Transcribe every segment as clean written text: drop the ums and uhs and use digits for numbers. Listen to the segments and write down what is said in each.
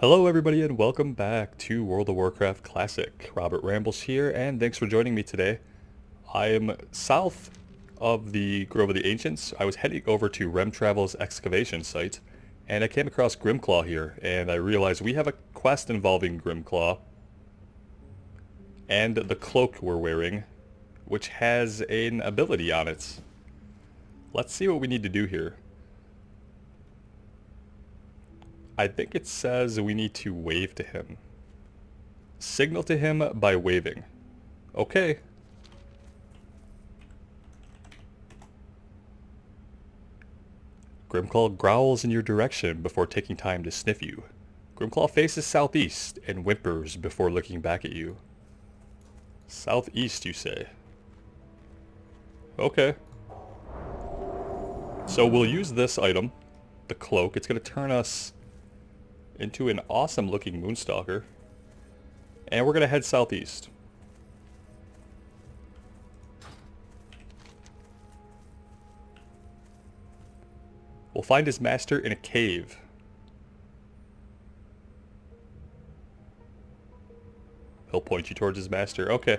Hello everybody and welcome back to World of Warcraft Classic. Robert Rambles here and thanks for joining me today. I am south of the Grove of the Ancients. I was heading over to Rem Travel's excavation site and I came across Grimclaw here and I realized we have a quest involving Grimclaw and the cloak we're wearing, which has an ability on it. Let's see what we need to do here. I think it says we need to wave to him. Signal to him by waving. Okay. Grimclaw growls in your direction before taking time to sniff you. Grimclaw faces southeast and whimpers before looking back at you. Southeast, you say? Okay. So we'll use this item, the cloak. It's going to turn us into an awesome looking Moonstalker. And we're going to head southeast. We'll find his master in a cave. He'll point you towards his master. Okay.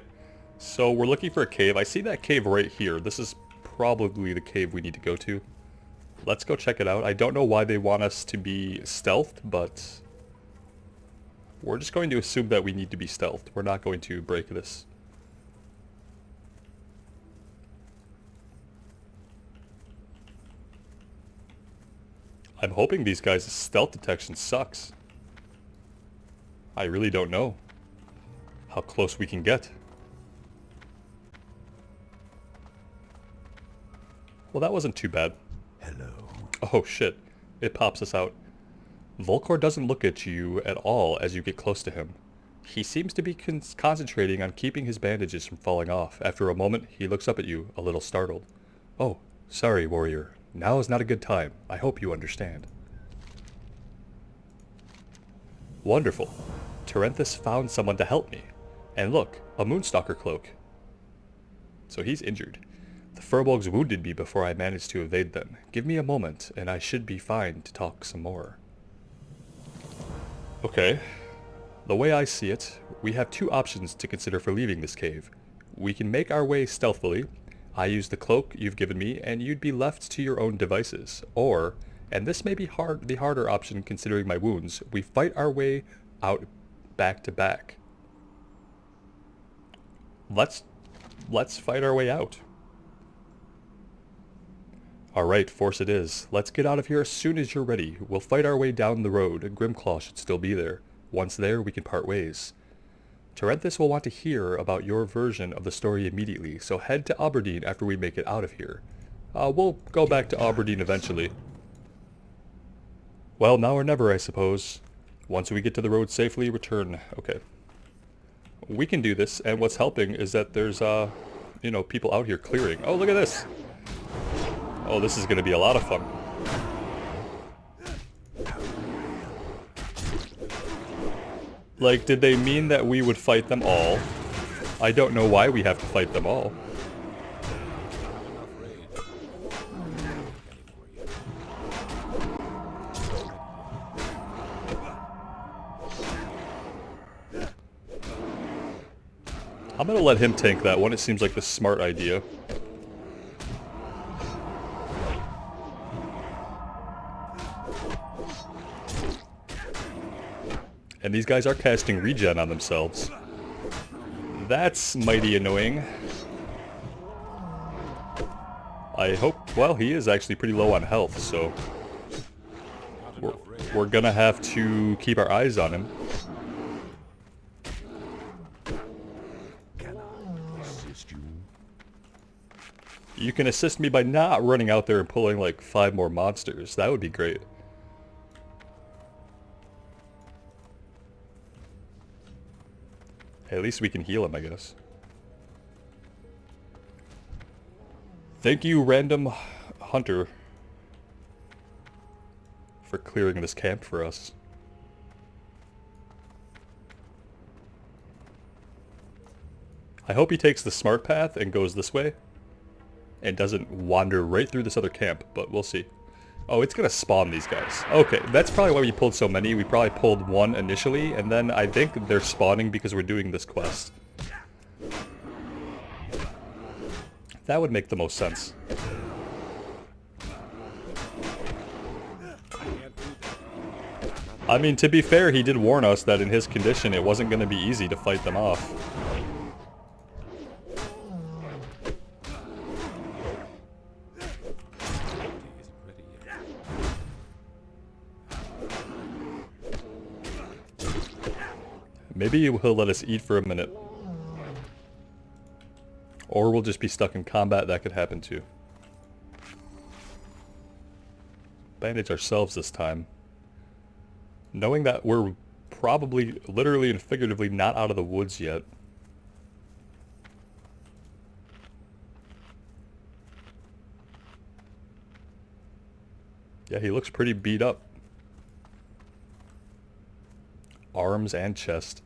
So we're looking for a cave. I see that cave right here. This is probably the cave we need to go to. Let's go check it out. I don't know why they want us to be stealthed, but we're just going to assume that we need to be stealthed. We're not going to break this. I'm hoping these guys' stealth detection sucks. I really don't know how close we can get. Well, that wasn't too bad. Hello. Oh shit, it pops us out. Volkor doesn't look at you at all as you get close to him. He seems to be concentrating on keeping his bandages from falling off. After a moment, he looks up at you, a little startled. Oh, sorry, warrior. Now is not a good time. I hope you understand. Wonderful. Terenthus found someone to help me. And look, a Moonstalker cloak. So he's injured. The Furbolgs wounded me before I managed to evade them. Give me a moment, and I should be fine to talk some more. Okay. The way I see it, we have two options to consider for leaving this cave. We can make our way stealthily. I use the cloak you've given me, and you'd be left to your own devices. Or, and this may be the harder option considering my wounds, we fight our way out back to back. Let's fight our way out. Alright, force it is. Let's get out of here as soon as you're ready. We'll fight our way down the road. Grimclaw should still be there. Once there, we can part ways. Terenthus will want to hear about your version of the story immediately, so head to Aberdeen after we make it out of here. We'll go back to Aberdeen eventually. Well, now or never, I suppose. Once we get to the road safely, return. Okay. We can do this, and what's helping is that there's, people out here clearing. Oh, look at this! Oh, this is going to be a lot of fun. Like, did they mean that we would fight them all? I don't know why we have to fight them all. I'm going to let him tank that one. It seems like the smart idea. And these guys are casting regen on themselves. That's mighty annoying. I hope... Well, he is actually pretty low on health, so... We're gonna have to keep our eyes on him. Can I assist you? You can assist me by not running out there and pulling like 5 more monsters. That would be great. At least we can heal him, I guess. Thank you, random hunter, for clearing this camp for us. I hope he takes the smart path and goes this way, and doesn't wander right through this other camp, but we'll see. Oh, it's gonna spawn these guys. Okay, that's probably why we pulled so many. We probably pulled one initially, and then I think they're spawning because we're doing this quest. That would make the most sense. I mean, to be fair, he did warn us that in his condition it wasn't going to be easy to fight them off. Maybe he'll let us eat for a minute. Or we'll just be stuck in combat. That could happen too. Bandage ourselves this time. Knowing that we're probably, literally and figuratively, not out of the woods yet. Yeah, he looks pretty beat up. Arms and chest.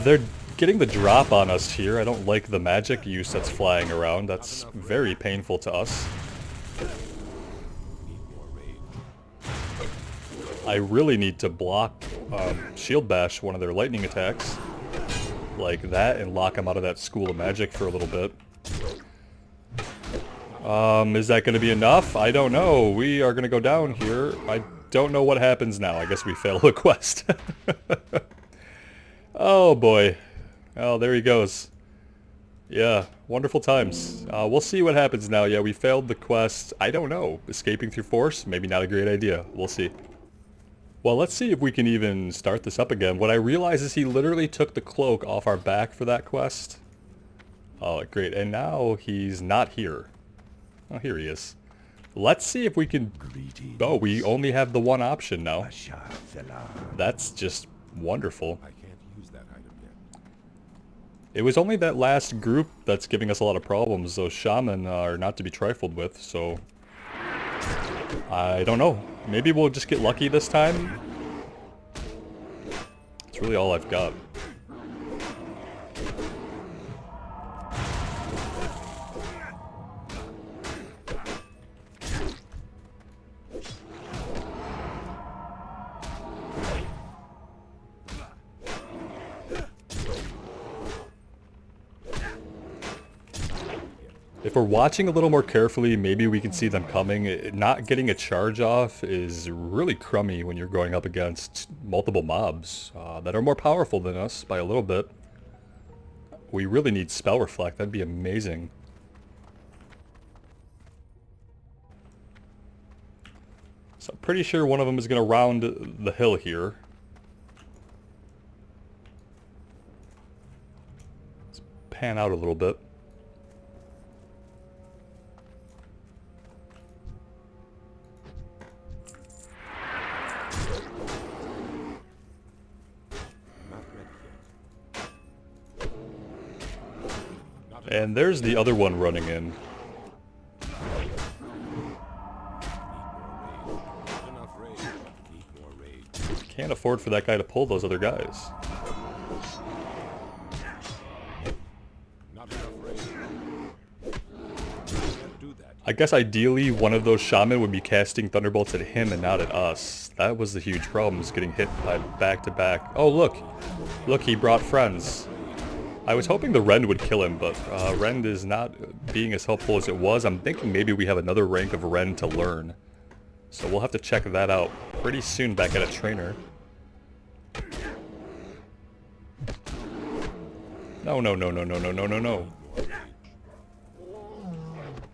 They're getting the drop on us here. I don't like the magic use that's flying around. That's very painful to us. I really need to block, shield bash one of their lightning attacks. Like that, and lock them out of that school of magic for a little bit. Is that going to be enough? I don't know. We are going to go down here. I don't know what happens now. I guess we fail the quest. Oh boy. Oh, there he goes. Yeah, wonderful times. We'll see what happens now. Yeah, we failed the quest. I don't know. Escaping through force? Maybe not a great idea. We'll see. Well, let's see if we can even start this up again. What I realize is he literally took the cloak off our back for that quest. Oh, great. And now he's not here. Oh, here he is. Let's see if we can... Oh, we only have the one option now. That's just wonderful. It was only that last group that's giving us a lot of problems. Those shaman are not to be trifled with, so... I don't know. Maybe we'll just get lucky this time? That's really all I've got. If we're watching a little more carefully, maybe we can see them coming. Not getting a charge off is really crummy when you're going up against multiple mobs that are more powerful than us by a little bit. We really need spell reflect. That'd be amazing. So I'm pretty sure one of them is going to round the hill here. Let's pan out a little bit. And there's the other one running in. Can't afford for that guy to pull those other guys. I guess ideally one of those shaman would be casting thunderbolts at him and not at us. That was the huge problem, is getting hit by back-to-back. Oh look! Look, he brought friends. I was hoping the Rend would kill him, but Rend is not being as helpful as it was. I'm thinking maybe we have another rank of Rend to learn. So we'll have to check that out pretty soon back at a trainer. No, no, no, no, no, no, no, no, no.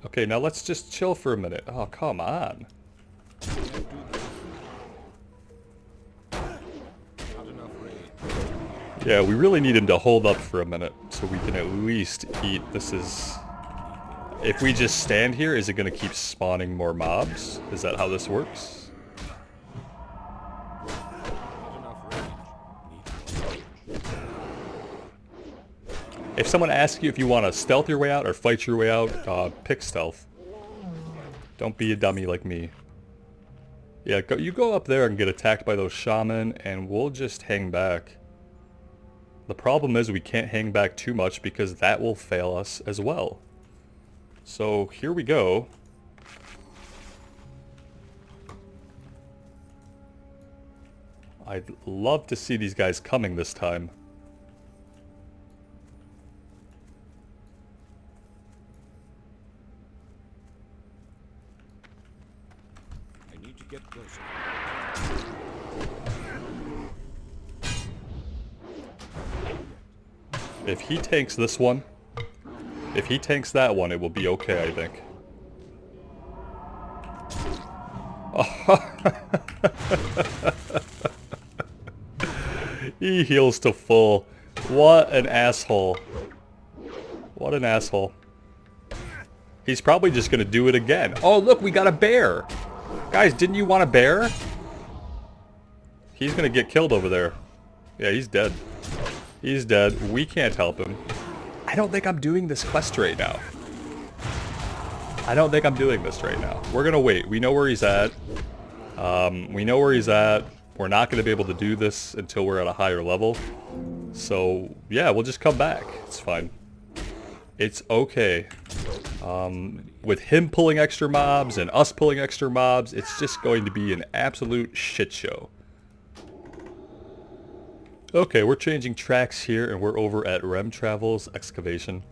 Okay, now let's just chill for a minute. Oh, come on. Yeah, we really need him to hold up for a minute so we can at least eat. This is... If we just stand here, is it going to keep spawning more mobs? Is that how this works? If someone asks you if you want to stealth your way out or fight your way out, pick stealth. Don't be a dummy like me. Yeah, you go up there and get attacked by those shaman, and we'll just hang back. The problem is we can't hang back too much because that will fail us as well. So here we go. I'd love to see these guys coming this time. I need to get closer. If he tanks this one, if he tanks that one, it will be okay, I think. He heals to full. What an asshole. What an asshole. He's probably just gonna do it again. Oh, look, we got a bear. Guys, didn't you want a bear? He's gonna get killed over there. Yeah, he's dead. He's dead. We can't help him. I don't think I'm doing this quest right now. I don't think I'm doing this right now. We're gonna wait. We know where he's at. We know where he's at. We're not gonna be able to do this until we're at a higher level. So, yeah, we'll just come back. It's fine. It's okay. With him pulling extra mobs and us pulling extra mobs, it's just going to be an absolute shit show. Okay, we're changing tracks here, and we're over at Rem Travel's excavation.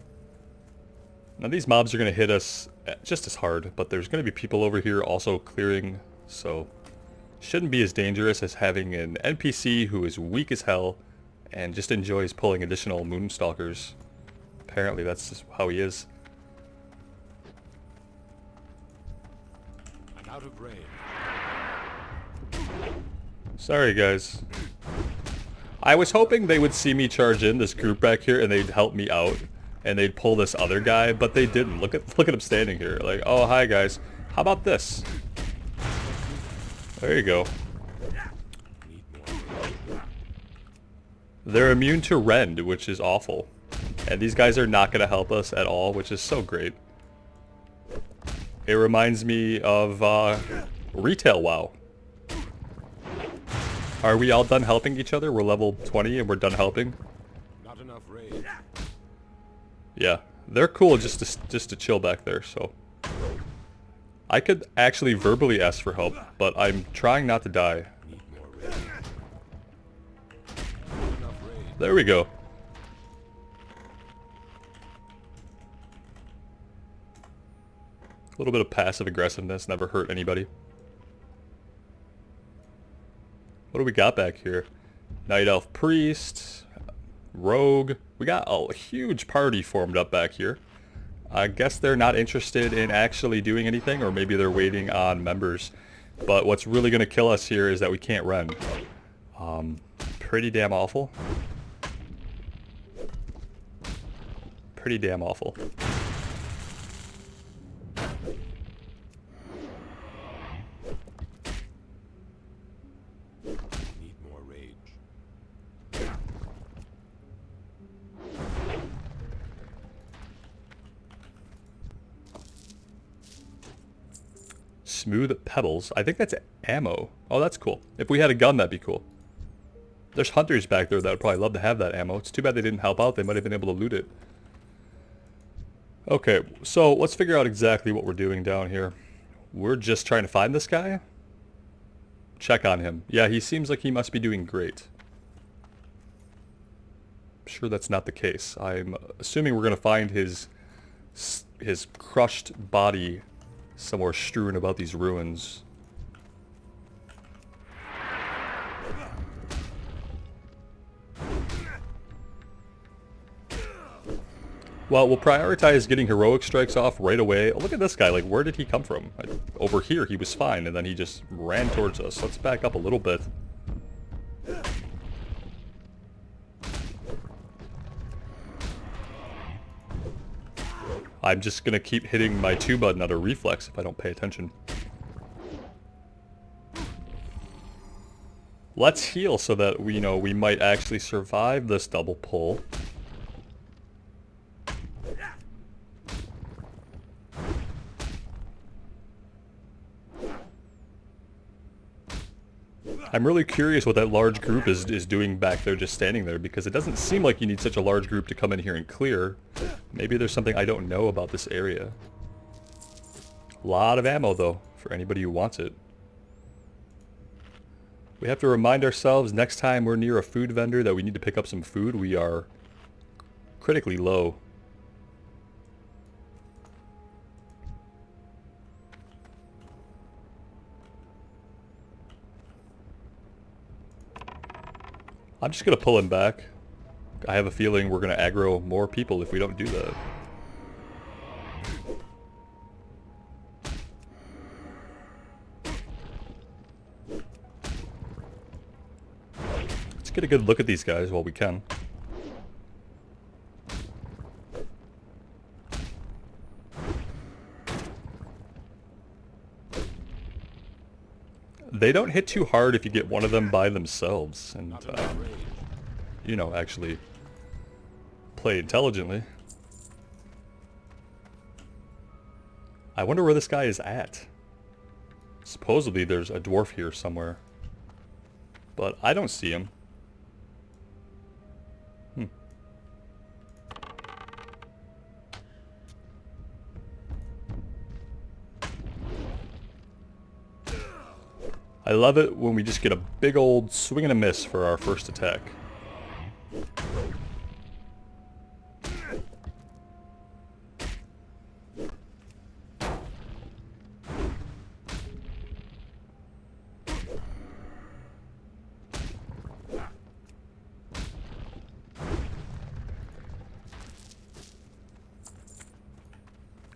Now these mobs are going to hit us just as hard, but there's going to be people over here also clearing, so shouldn't be as dangerous as having an NPC who is weak as hell and just enjoys pulling additional moonstalkers. Apparently that's just how he is. I'm out of range. Sorry guys. I was hoping they would see me charge in this group back here and they'd help me out and they'd pull this other guy, but they didn't. Look at him standing here like, oh hi guys, how about this? There you go. They're immune to rend, which is awful. And these guys are not going to help us at all, which is so great. It reminds me of retail WoW. Are we all done helping each other? We're level 20 and we're done helping. Not enough rage. Yeah, they're cool just to chill back there, so. I could actually verbally ask for help, but I'm trying not to die. Need more rage. Not enough rage. There we go. A little bit of passive aggressiveness never hurt anybody. What do we got back here? Night Elf Priest, Rogue. We got a huge party formed up back here. I guess they're not interested in actually doing anything, or maybe they're waiting on members. But what's really going to kill us here is that we can't rend. Pretty damn awful. Pretty damn awful. Need more rage. Smooth pebbles. I think that's ammo. Oh, that's cool. If we had a gun, that'd be cool. There's hunters back there that would probably love to have that ammo. It's too bad they didn't help out. They might have been able to loot it. Okay, so let's figure out exactly what we're doing down here. We're just trying to find this guy. Check on him. Yeah, he seems like he must be doing great. I'm sure that's not the case. I'm assuming we're going to find his crushed body somewhere strewn about these ruins. Well, we'll prioritize getting heroic strikes off right away. Oh, look at this guy. Like, where did he come from? Over here, he was fine, and then he just ran towards us. Let's back up a little bit. I'm just gonna keep hitting my 2 button out of reflex if I don't pay attention. Let's heal so that we know we might actually survive this double pull. I'm really curious what that large group is doing back there, just standing there, because it doesn't seem like you need such a large group to come in here and clear. Maybe there's something I don't know about this area. A lot of ammo, though, for anybody who wants it. We have to remind ourselves next time we're near a food vendor that we need to pick up some food. We are critically low. I'm just going to pull him back. I have a feeling we're going to aggro more people if we don't do that. Let's get a good look at these guys while we can. They don't hit too hard if you get one of them by themselves and, you know, actually play intelligently. I wonder where this guy is at. Supposedly there's a dwarf here somewhere, but I don't see him. I love it when we just get a big old swing and a miss for our first attack.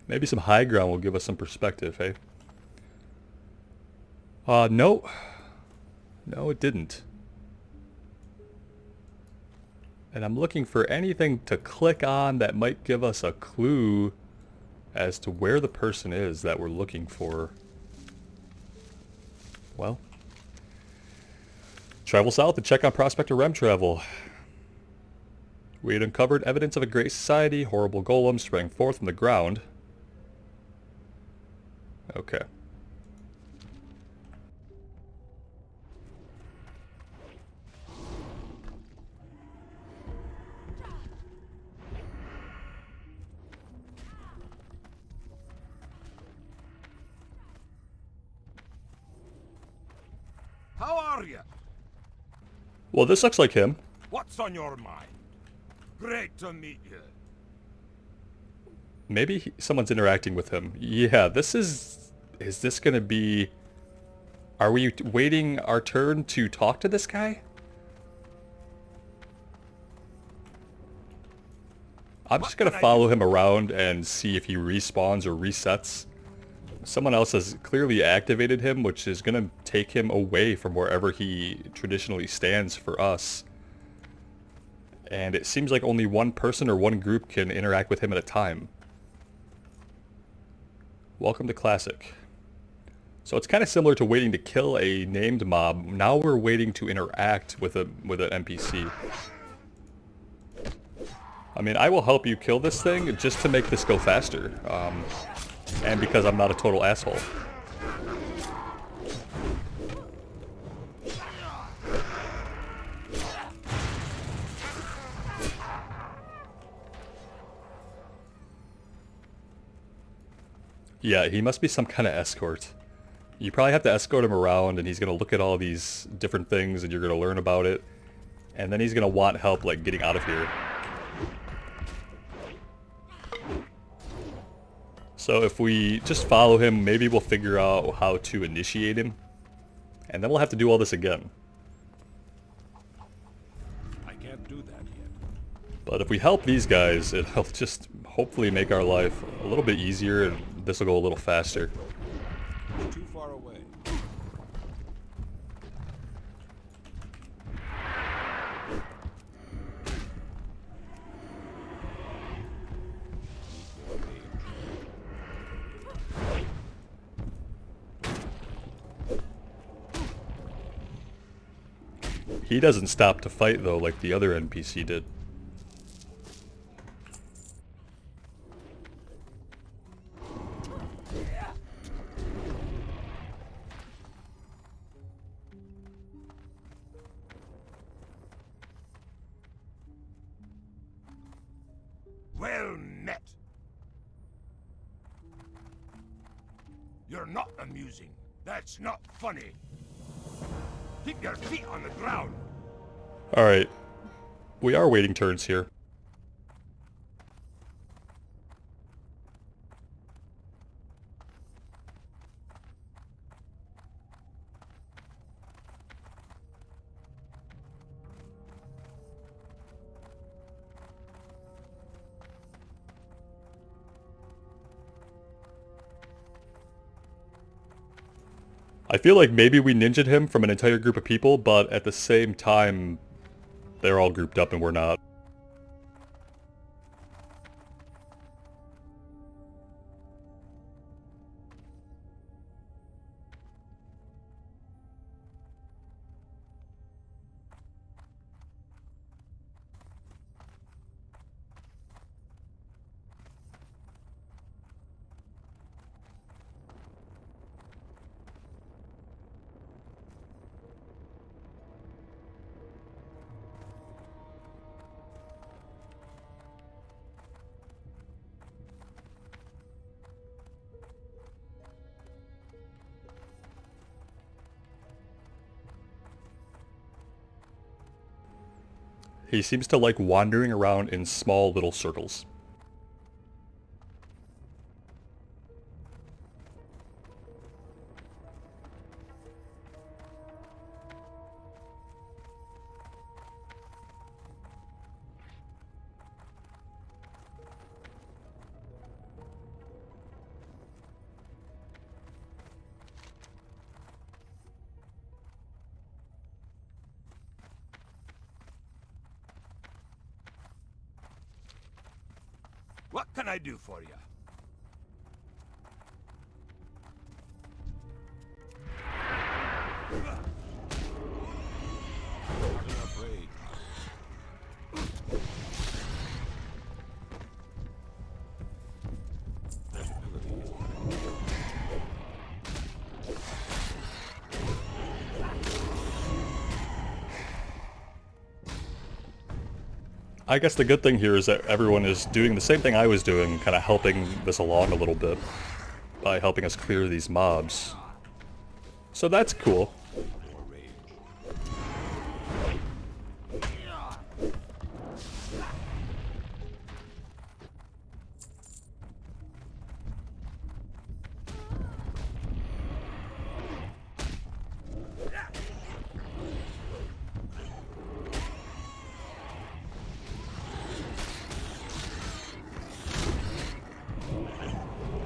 Maybe some high ground will give us some perspective, hey? No. No, it didn't. And I'm looking for anything to click on that might give us a clue as to where the person is that we're looking for. Well, travel south and check on Prospector Rem Travel. We had uncovered evidence of a great society. Horrible golems sprang forth from the ground. Okay. How are you? Well, this looks like him. What's on your mind? Great to meet you. Maybe someone's interacting with him. Yeah, this is this gonna be... Are we waiting our turn to talk to this guy? I'm just gonna follow him around and see if he respawns or resets. Someone else has clearly activated him, which is gonna take him away from wherever he traditionally stands for us. And it seems like only one person or one group can interact with him at a time. Welcome to Classic. So it's kind of similar to waiting to kill a named mob. Now we're waiting to interact with an NPC. I mean, I will help you kill this thing just to make this go faster. And because I'm not a total asshole. Yeah, he must be some kind of escort. You probably have to escort him around, and he's going to look at all these different things, and you're going to learn about it. And then he's going to want help, like, getting out of here. So if we just follow him, maybe we'll figure out how to initiate him. And then we'll have to do all this again. I can't do that yet. But if we help these guys, it'll just hopefully make our life a little bit easier, and this will go a little faster. Too far away. He doesn't stop to fight, though, like the other NPC did. amusing. That's not funny. Keep your feet on the ground. Alright. We are waiting turns here. I feel like maybe we ninja'd him from an entire group of people, but at the same time, they're all grouped up and we're not. He seems to like wandering around in small little circles. What can I do for you? I guess the good thing here is that everyone is doing the same thing I was doing, kind of helping this along a little bit by helping us clear these mobs. So that's cool.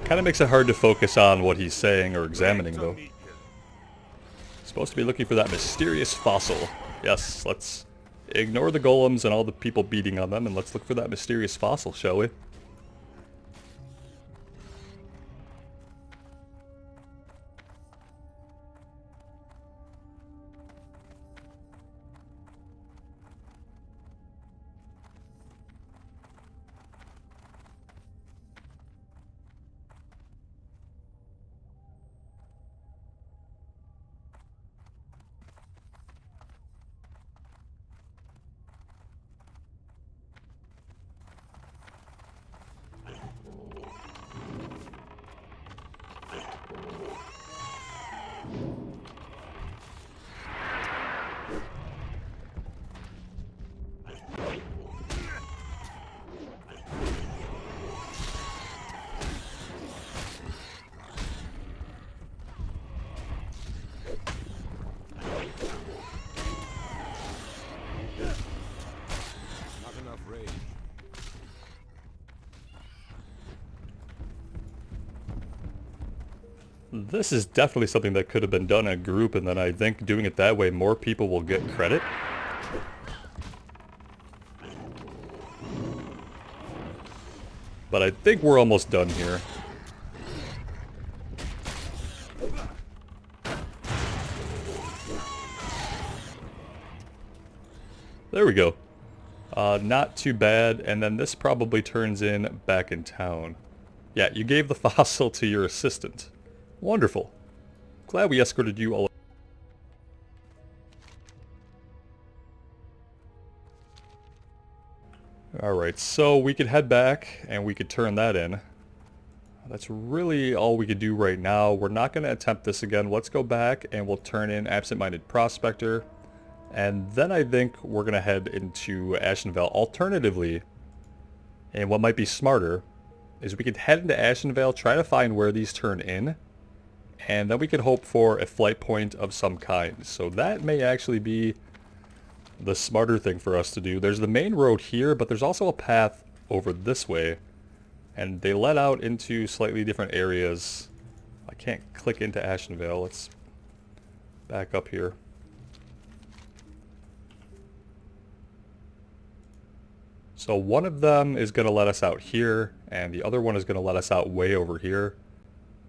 Kind of makes it hard to focus on what he's saying or examining, though. Supposed to be looking for that mysterious fossil. Yes, let's ignore the golems and all the people beating on them, and let's look for that mysterious fossil, shall we? This is definitely something that could have been done in a group, and then I think doing it that way, more people will get credit. But I think we're almost done here. There we go. Not too bad, and then this probably turns in back in town. Yeah, you gave the fossil to your assistant. Wonderful. Glad we escorted you all. Alright, so we could head back and we could turn that in. That's really all we could do right now. We're not going to attempt this again. Let's go back and we'll turn in Absent-Minded Prospector. And then I think we're going to head into Ashenvale. Alternatively, and what might be smarter, is we could head into Ashenvale, try to find where these turn in, and then we could hope for a flight point of some kind. So that may actually be the smarter thing for us to do. There's the main road here, but there's also a path over this way, and they let out into slightly different areas. I can't click into Ashenvale. Let's back up here. So one of them is going to let us out here, and the other one is going to let us out way over here.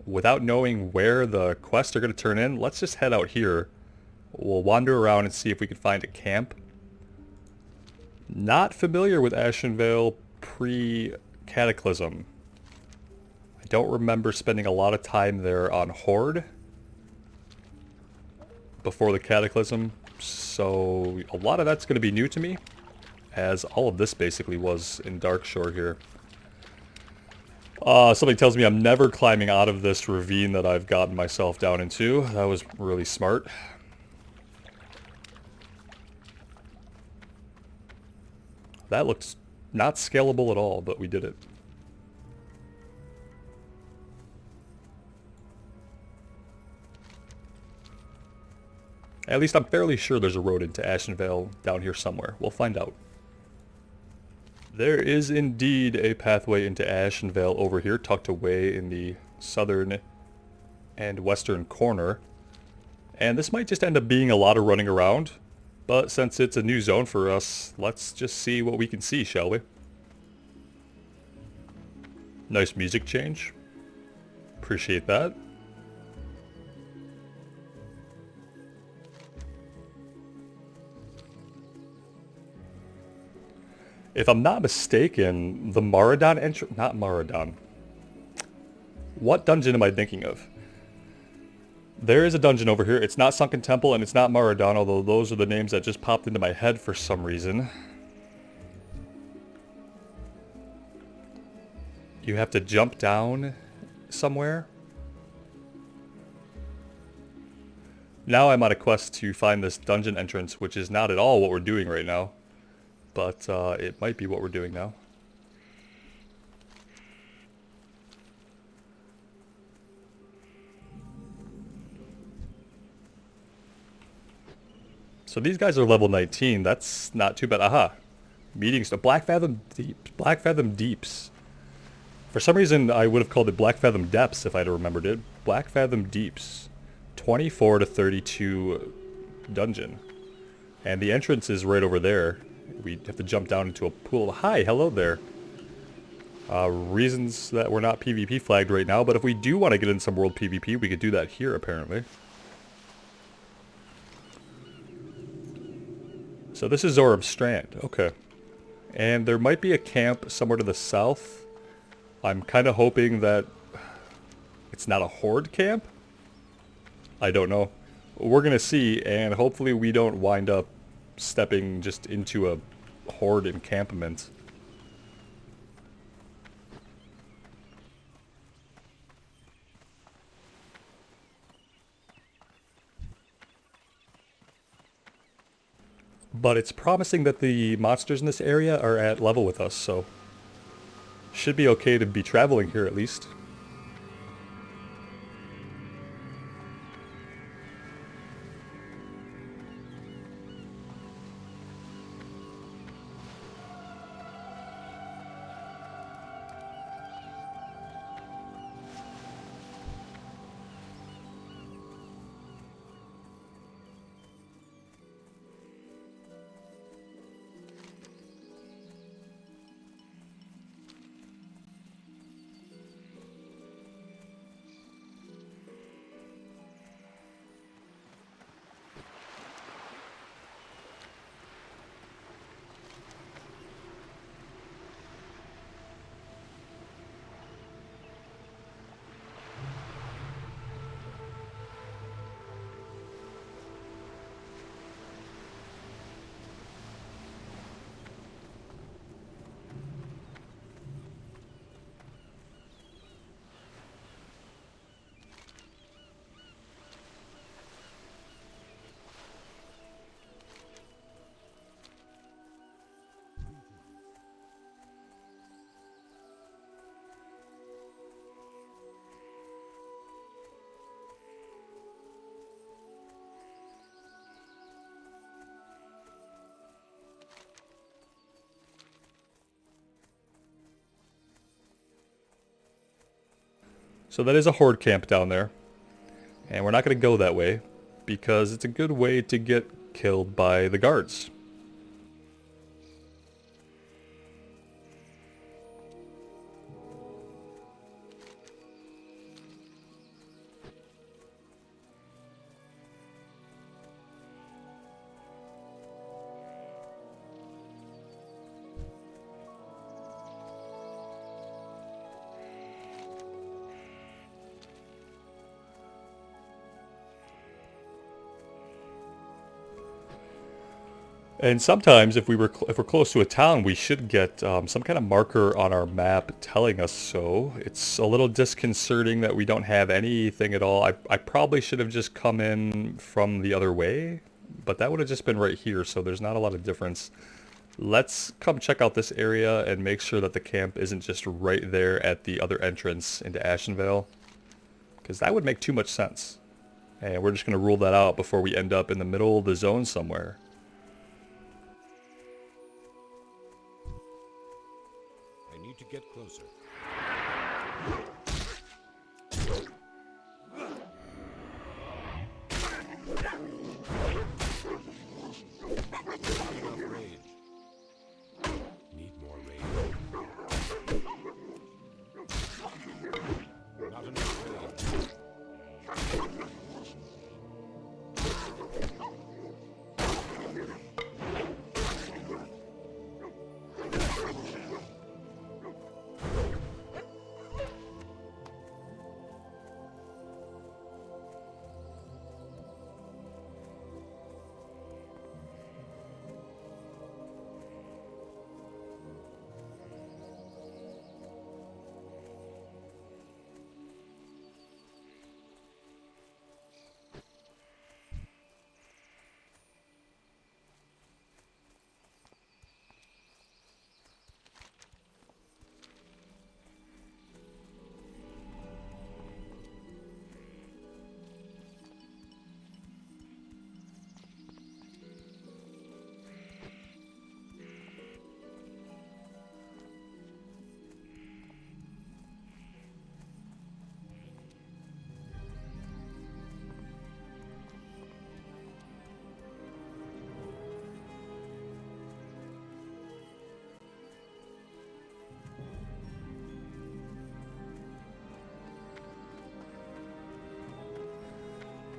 Without knowing where the quests are going to turn in, let's just head out here. We'll wander around and see if we can find a camp. Not familiar with Ashenvale pre-Cataclysm. I don't remember spending a lot of time there on Horde before the Cataclysm, so a lot of that's going to be new to me, as all of this basically was in Darkshore here. Something tells me I'm never climbing out of this ravine that I've gotten myself down into. That was really smart. That looks not scalable at all, but we did it. At least I'm fairly sure there's a road into Ashenvale down here somewhere. We'll find out. There is indeed a pathway into Ashenvale over here, tucked away in the southern and western corner. And this might just end up being a lot of running around, but since it's a new zone for us, let's just see what we can see, shall we? Nice music change. Appreciate that. If I'm not mistaken, the Maradon entrance... Not Maradon. What dungeon am I thinking of? There is a dungeon over here. It's not Sunken Temple and it's not Maradon, although those are the names that just popped into my head for some reason. You have to jump down somewhere. Now I'm on a quest to find this dungeon entrance, which is not at all what we're doing right now. But it might be what we're doing now. So these guys are level 19. That's not too bad. Aha. Meetings. Black Fathom Deeps. Black Fathom Deeps. For some reason, I would have called it Black Fathom Depths if I'd remembered it. Black Fathom Deeps. 24 to 32 dungeon. And the entrance is right over there. We have to jump down into a pool. Hi, hello there. Reasons that we're not PvP flagged right now, but if we do want to get in some world PvP, we could do that here, apparently. So this is Zoram Strand. Okay. And there might be a camp somewhere to the south. I'm kind of hoping that it's not a Horde camp. I don't know. We're going to see, and hopefully we don't wind up stepping just into a Horde encampment. But it's promising that the monsters in this area are at level with us, so should be okay to be traveling here at least. So that is a Horde camp down there. And we're not going to go that way, because it's a good way to get killed by the guards. And sometimes, if we're close to a town, we should get some kind of marker on our map telling us so. It's a little disconcerting that we don't have anything at all. I probably should have just come in from the other way, but that would have just been right here, so there's not a lot of difference. Let's come check out this area and make sure that the camp isn't just right there at the other entrance into Ashenvale, because that would make too much sense. And we're just going to rule that out before we end up in the middle of the zone somewhere. To get closer. Enough rage. Need more rage. Not enough rage.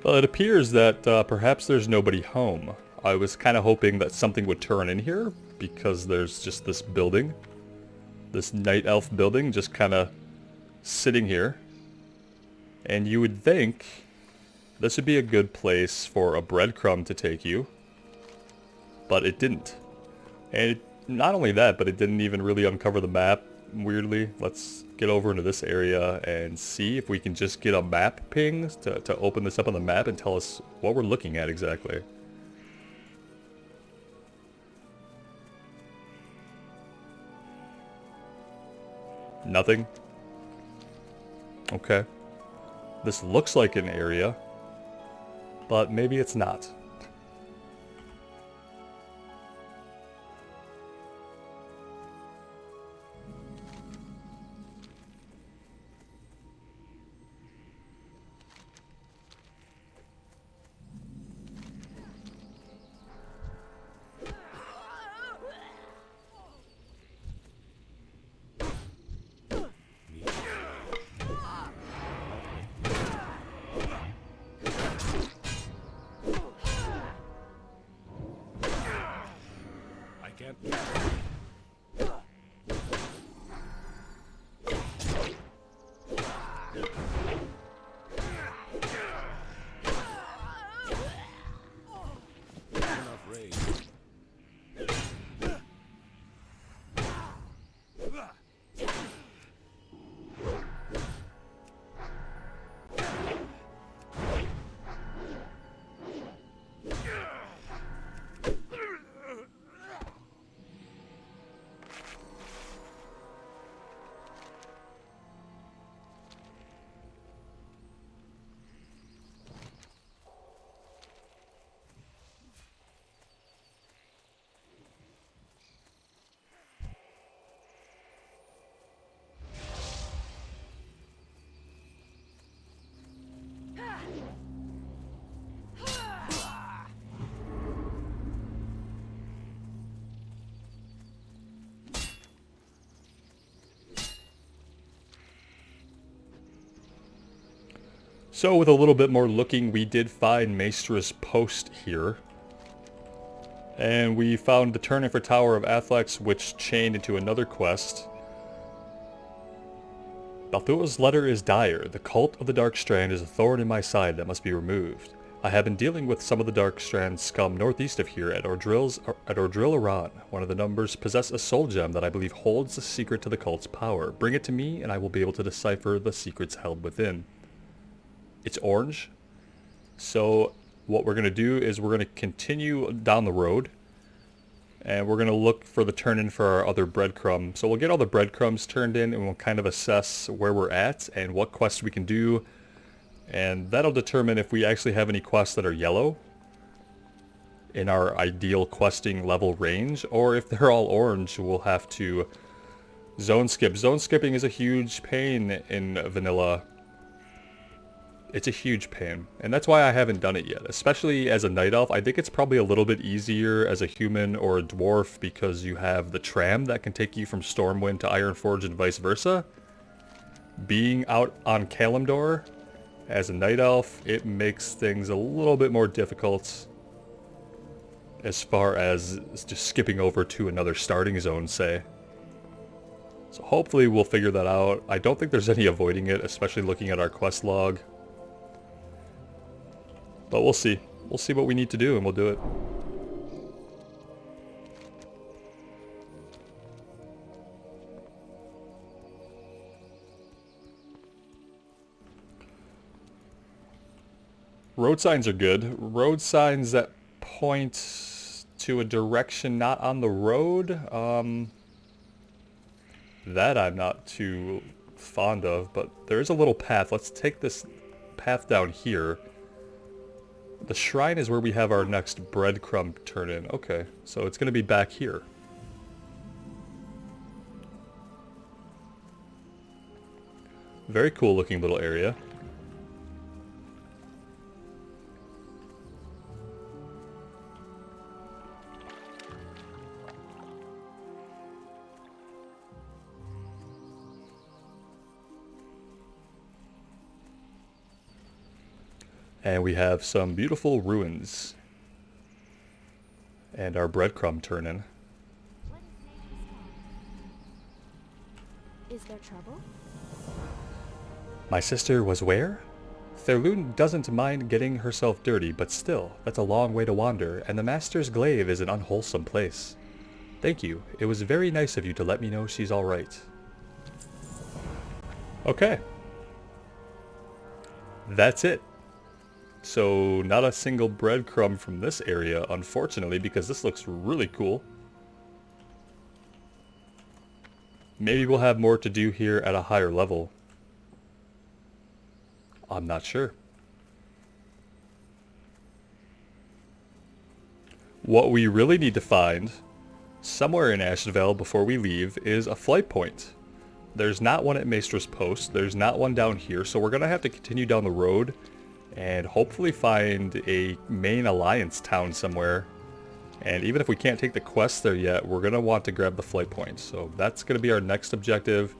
Well, it appears that perhaps there's nobody home. I was kind of hoping that something would turn in here, because there's just this building. This night elf building just kind of sitting here. And you would think this would be a good place for a breadcrumb to take you. But it didn't. And not only that, but it didn't even really uncover the map, weirdly. Let's get over into this area and see if we can just get a map ping to open this up on the map and tell us what we're looking at exactly. Nothing? Okay. This looks like an area, but maybe it's not. So with a little bit more looking, we did find Maestra's post here. And we found the turn-in for Tower of Athlex, which chained into another quest. Balthua's letter is dire. The cult of the Dark Strand is a thorn in my side that must be removed. I have been dealing with some of the Dark Strand scum northeast of here at Ordril Iran. One of the numbers possess a soul gem that I believe holds the secret to the cult's power. Bring it to me and I will be able to decipher the secrets held within. It's orange. So what we're going to do is we're going to continue down the road. And we're going to look for the turn-in for our other breadcrumb. So we'll get all the breadcrumbs turned in and we'll kind of assess where we're at and what quests we can do. And that'll determine if we actually have any quests that are yellow in our ideal questing level range. Or if they're all orange, we'll have to zone skip. Zone skipping is a huge pain in vanilla. It's a huge pain, and that's why I haven't done it yet, especially as a night elf. I think it's probably a little bit easier as a human or a dwarf because you have the tram that can take you from Stormwind to Ironforge and vice versa. Being out on Kalimdor as a night elf, it makes things a little bit more difficult as far as just skipping over to another starting zone, say. So hopefully we'll figure that out. I don't think there's any avoiding it, especially looking at our quest log. But we'll see. We'll see what we need to do and we'll do it. Road signs are good. Road signs that point to a direction not on the road, that I'm not too fond of, but there is a little path. Let's take this path down here. The shrine is where we have our next breadcrumb turn-in. Okay, so it's going to be back here. Very cool looking little area. And we have some beautiful ruins. And our breadcrumb turn-in. Is there trouble? My sister was where? Therlune doesn't mind getting herself dirty, but still, that's a long way to wander, and the Master's Glaive is an unwholesome place. Thank you. It was very nice of you to let me know she's alright. Okay. That's it. So, not a single breadcrumb from this area, unfortunately, because this looks really cool. Maybe we'll have more to do here at a higher level. I'm not sure. What we really need to find, somewhere in Ashenvale before we leave, is a flight point. There's not one at Maestra's Post, there's not one down here, so we're going to have to continue down the road and hopefully find a main alliance town somewhere. And even if we can't take the quest there yet, we're going to want to grab the flight point. So that's going to be our next objective.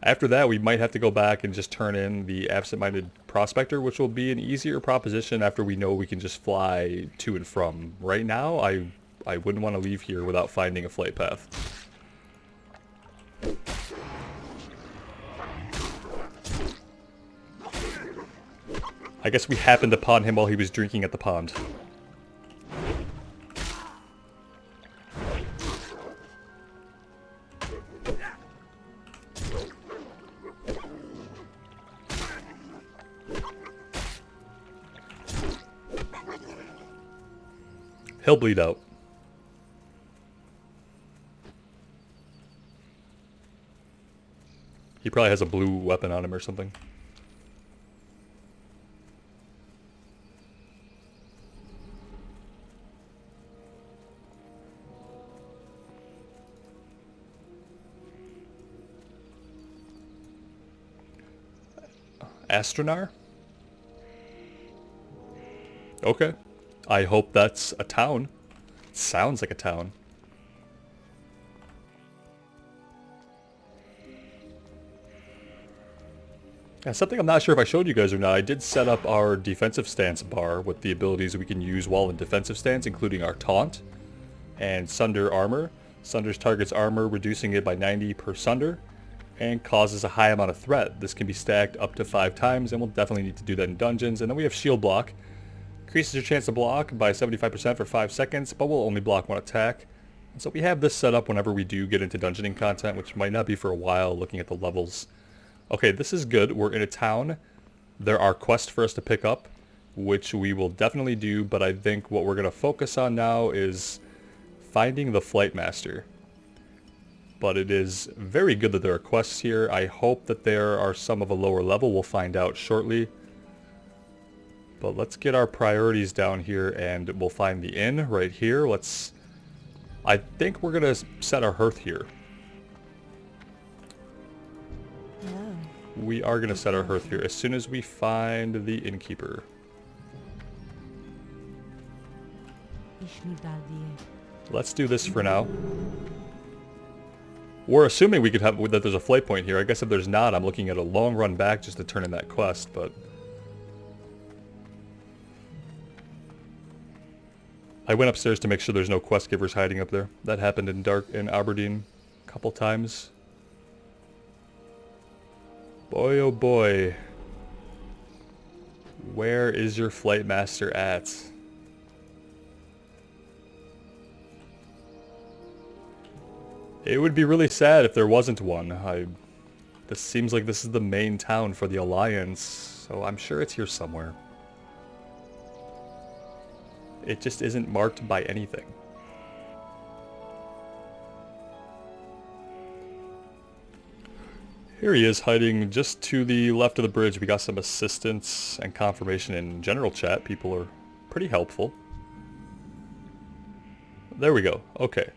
After that, we might have to go back and just turn in the absent-minded prospector, which will be an easier proposition after we know we can just fly to and from. Right now, I wouldn't want to leave here without finding a flight path. I guess we happened upon him while he was drinking at the pond. He'll bleed out. He probably has a blue weapon on him or something. Astronar? Okay. I hope that's a town. It sounds like a town. Yeah, something I'm not sure if I showed you guys or not, I did set up our defensive stance bar with the abilities we can use while in defensive stance, including our taunt and Sunder armor. Sunder's target's armor, reducing it by 90 per Sunder, and causes a high amount of threat. This can be stacked up to 5 times, and we'll definitely need to do that in dungeons. And then we have shield block. Increases your chance to block by 75% for 5 seconds, but will only block 1 attack. And so we have this set up whenever we do get into dungeoning content, which might not be for a while, looking at the levels. Okay, this is good. We're in a town. There are quests for us to pick up, which we will definitely do, but I think what we're going to focus on now is finding the Flight Master. But it is very good that there are quests here. I hope that there are some of a lower level. We'll find out shortly. But let's get our priorities down here, and we'll find the inn right here. I think we're going to set our hearth here. Hello. We are going to set our hearth here as soon as we find the innkeeper. Let's do this for now. We're assuming we could have that there's a flight point here. I guess if there's not, I'm looking at a long run back just to turn in that quest, but I went upstairs to make sure there's no quest givers hiding up there. That happened in Aberdeen a couple times. Boy oh boy. Where is your Flight Master at? It would be really sad if there wasn't one. This seems like this is the main town for the Alliance, so I'm sure it's here somewhere. It just isn't marked by anything. Here he is, hiding just to the left of the bridge. We got some assistance and confirmation in general chat. People are pretty helpful. There we go. Okay.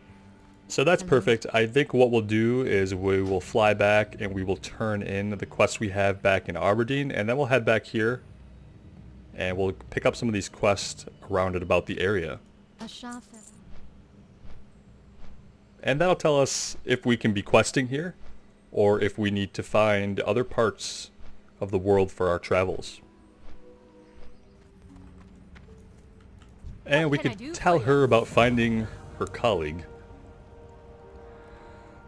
So that's perfect. I think what we'll do is we will fly back and we will turn in the quests we have back in Aberdeen, and then we'll head back here and we'll pick up some of these quests around and about the area. Ashenvale. And that'll tell us if we can be questing here or if we need to find other parts of the world for our travels. And we could tell her about finding her colleague.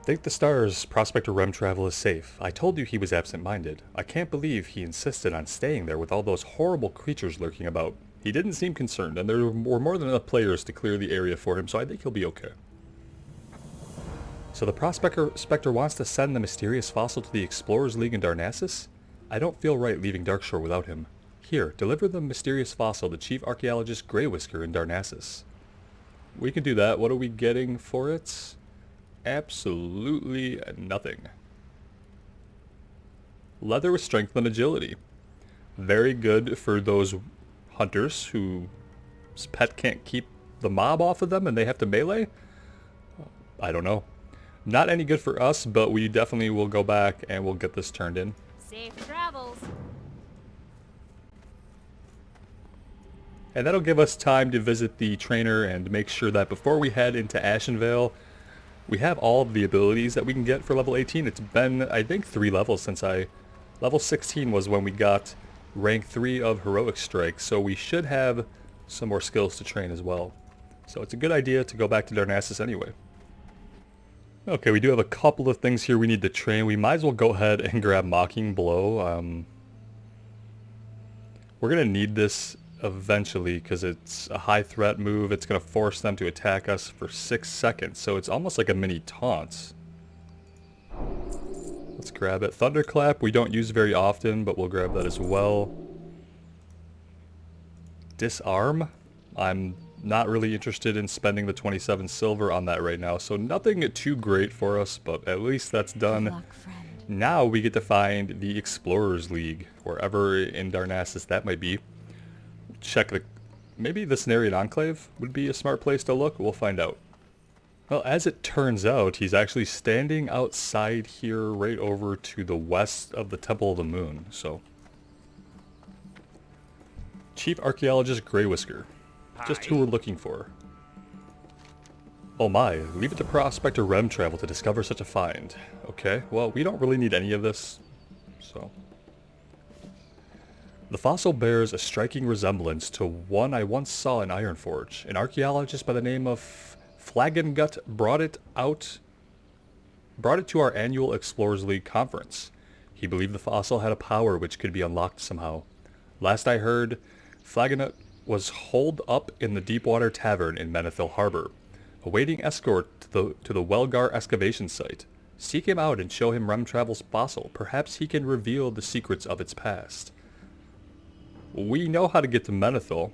Thank the stars, Prospector Rem Travel is safe. I told you he was absent-minded. I can't believe he insisted on staying there with all those horrible creatures lurking about. He didn't seem concerned, and there were more than enough players to clear the area for him, so I think he'll be okay. So the Prospector wants to send the mysterious fossil to the Explorers League in Darnassus? I don't feel right leaving Darkshore without him. Here, deliver the mysterious fossil to Chief Archaeologist Greywhisker in Darnassus. We can do that. What are we getting for it? Absolutely nothing. Leather with strength and agility. Very good for those hunters whose pet can't keep the mob off of them and they have to melee? I don't know. Not any good for us, but we definitely will go back and we'll get this turned in. Safe travels. And that'll give us time to visit the trainer and make sure that before we head into Ashenvale, we have all of the abilities that we can get for level 18. It's been, I think, 3 levels since level 16 was when we got rank 3 of Heroic Strike, so we should have some more skills to train as well. So it's a good idea to go back to Darnassus anyway. Okay, we do have a couple of things here we need to train. We might as well go ahead and grab Mocking Blow. We're going to need this eventually because it's a high threat move. It's going to force them to attack us for 6 seconds, so it's almost like a mini taunt. Let's grab it. Thunderclap we don't use very often, but we'll grab that as well. Disarm, I'm not really interested in spending the 27 silver on that right now, so nothing too great for us, but at least that's done. Good luck, friend. Now we get to find the Explorers League, wherever in Darnassus that might be. Check maybe the Cenarian Enclave would be a smart place to look. We'll find out. Well, as it turns out, he's actually standing outside here right over to the west of the Temple of the Moon, so. Chief Archaeologist Greywhisker. Just who we're looking for. Oh my, leave it to Prospector Rem Travel to discover such a find. Okay, well, we don't really need any of this, so. The fossil bears a striking resemblance to one I once saw in Ironforge. An archaeologist by the name of Flagongut brought it to our annual Explorers League conference. He believed the fossil had a power which could be unlocked somehow. Last I heard, Flagonut was holed up in the Deepwater Tavern in Menethil Harbor, awaiting escort to the Welgar excavation site. Seek him out and show him Rem Travel's fossil. Perhaps he can reveal the secrets of its past. We know how to get to Menethil,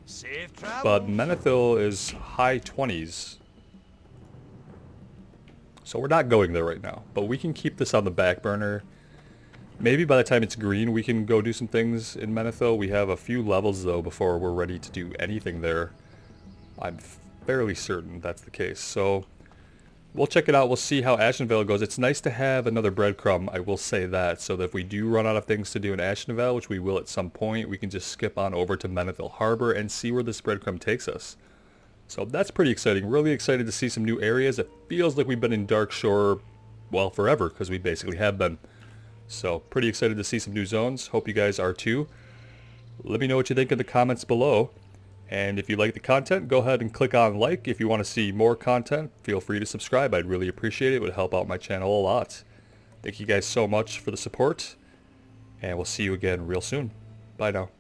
Safe travel. but Menethil is high 20s. So we're not going there right now, but we can keep this on the back burner. Maybe by the time it's green we can go do some things in Menethil. We have a few levels though before we're ready to do anything there. I'm fairly certain that's the case. So we'll check it out. We'll see how Ashenvale goes. It's nice to have another breadcrumb, I will say that, so that if we do run out of things to do in Ashenvale, which we will at some point, we can just skip on over to Menethil Harbor and see where this breadcrumb takes us. So that's pretty exciting. Really excited to see some new areas. It feels like we've been in Darkshore, well, forever, because we basically have been. So pretty excited to see some new zones. Hope you guys are too. Let me know what you think in the comments below. And if you like the content, go ahead and click on like. If you want to see more content, feel free to subscribe. I'd really appreciate it. It would help out my channel a lot. Thank you guys so much for the support. And we'll see you again real soon. Bye now.